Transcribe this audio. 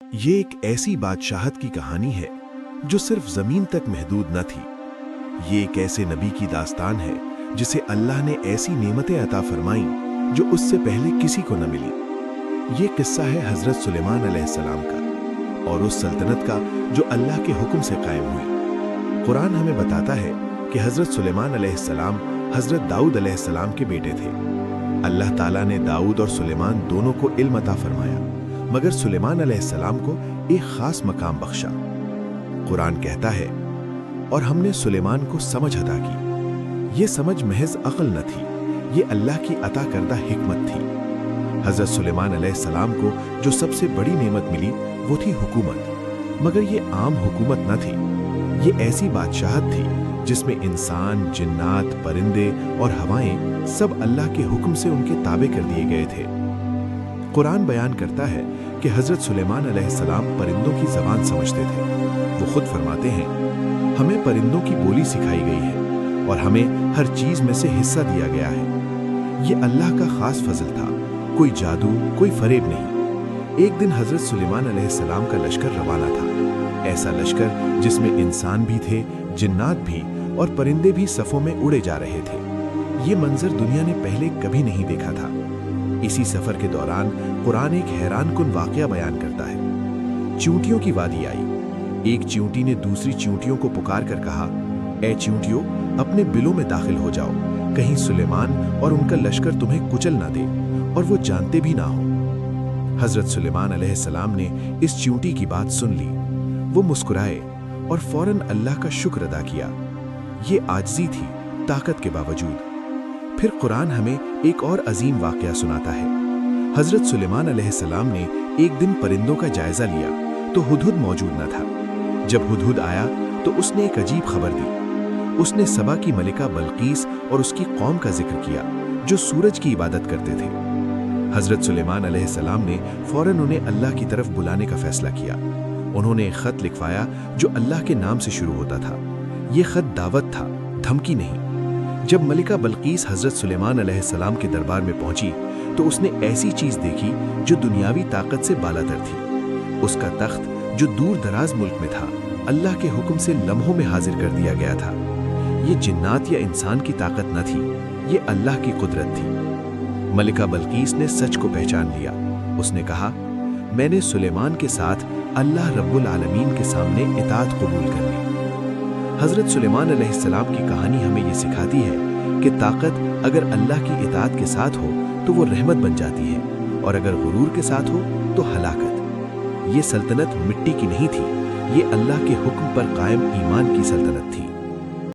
یہ ایک ایسی بادشاہت کی کہانی ہے جو صرف زمین تک محدود نہ تھی۔ یہ ایک ایسے نبی کی داستان ہے جسے اللہ نے ایسی نعمتیں عطا فرمائیں جو اس سے پہلے کسی کو نہ ملی۔ یہ قصہ ہے حضرت سلیمان علیہ السلام کا اور اس سلطنت کا جو اللہ کے حکم سے قائم ہوئی۔ قرآن ہمیں بتاتا ہے کہ حضرت سلیمان علیہ السلام حضرت داؤد علیہ السلام کے بیٹے تھے۔ اللہ تعالیٰ نے داؤد اور سلیمان دونوں کو علم عطا فرمایا، مگر سلیمان علیہ السلام کو ایک خاص مقام بخشا۔ قرآن کہتا ہے، اور ہم نے سلیمان کو سمجھ عطا کی۔ یہ سمجھ محض عقل نہ تھی، یہ اللہ کی عطا کردہ حکمت تھی۔ حضرت سلیمان علیہ السلام کو جو سب سے بڑی نعمت ملی وہ تھی حکومت، مگر یہ عام حکومت نہ تھی۔ یہ ایسی بادشاہت تھی جس میں انسان، جنات، پرندے اور ہوائیں سب اللہ کے حکم سے ان کے تابع کر دیے گئے تھے۔ قرآن بیان کرتا ہے کہ حضرت سلیمان علیہ السلام پرندوں کی زبان سمجھتے تھے۔ وہ خود فرماتے ہیں، ہمیں پرندوں کی بولی سکھائی گئی ہے اور ہمیں ہر چیز میں سے حصہ دیا گیا ہے۔ یہ اللہ کا خاص فضل تھا، کوئی جادو، کوئی فریب نہیں۔ ایک دن حضرت سلیمان علیہ السلام کا لشکر روانہ تھا، ایسا لشکر جس میں انسان بھی تھے، جنات بھی اور پرندے بھی صفوں میں اڑے جا رہے تھے۔ یہ منظر دنیا نے پہلے کبھی نہیں دیکھا تھا۔ اسی سفر کے دوران قرآن ایک حیران کن واقعہ بیان کرتا ہے۔ چیونٹیوں کی وادی آئی۔ ایک چیونٹی نے دوسری چیونٹیوں کو پکار کر کہا، اے چیونٹیوں، اپنے بلوں میں داخل ہو جاؤ، کہیں سلیمان اور ان کا لشکر تمہیں کچل نہ دے اور وہ جانتے بھی نہ ہوں۔ حضرت سلیمان علیہ السلام نے اس چیونٹی کی بات سن لی۔ وہ مسکرائے اور فوراً اللہ کا شکر ادا کیا۔ یہ عاجزی تھی، طاقت کے باوجود۔ پھر قرآن ہمیں ایک اور عظیم واقعہ سناتا ہے۔ حضرت سلیمان علیہ السلام نے ایک دن پرندوں کا جائزہ لیا تو ہدہد موجود نہ تھا۔ جب ہدہد آیا تو اس نے ایک عجیب خبر دی۔ اس نے سبا کی ملکہ بلقیس اور اس کی قوم کا ذکر کیا جو سورج کی عبادت کرتے تھے۔ حضرت سلیمان علیہ السلام نے فوراً انہیں اللہ کی طرف بلانے کا فیصلہ کیا۔ انہوں نے ایک خط لکھوایا جو اللہ کے نام سے شروع ہوتا تھا۔ یہ خط دعوت تھا، دھمکی نہیں۔ جب ملکہ بلقیس حضرت سلیمان علیہ السلام کے دربار میں پہنچی تو اس نے ایسی چیز دیکھی جو دنیاوی طاقت سے بالاتر تھی۔ اس کا تخت جو دور دراز ملک میں تھا، اللہ کے حکم سے لمحوں میں حاضر کر دیا گیا تھا۔ یہ جنات یا انسان کی طاقت نہ تھی، یہ اللہ کی قدرت تھی۔ ملکہ بلقیس نے سچ کو پہچان لیا۔ اس نے کہا، میں نے سلیمان کے ساتھ اللہ رب العالمین کے سامنے اطاعت قبول کر لی۔ حضرت سلیمان علیہ السلام کی کہانی ہمیں یہ سکھاتی ہے کہ طاقت اگر اللہ کی اطاعت کے ساتھ ہو تو وہ رحمت بن جاتی ہے، اور اگر غرور کے ساتھ ہو تو ہلاکت۔ یہ سلطنت مٹی کی نہیں تھی، یہ اللہ کے حکم پر قائم ایمان کی سلطنت تھی۔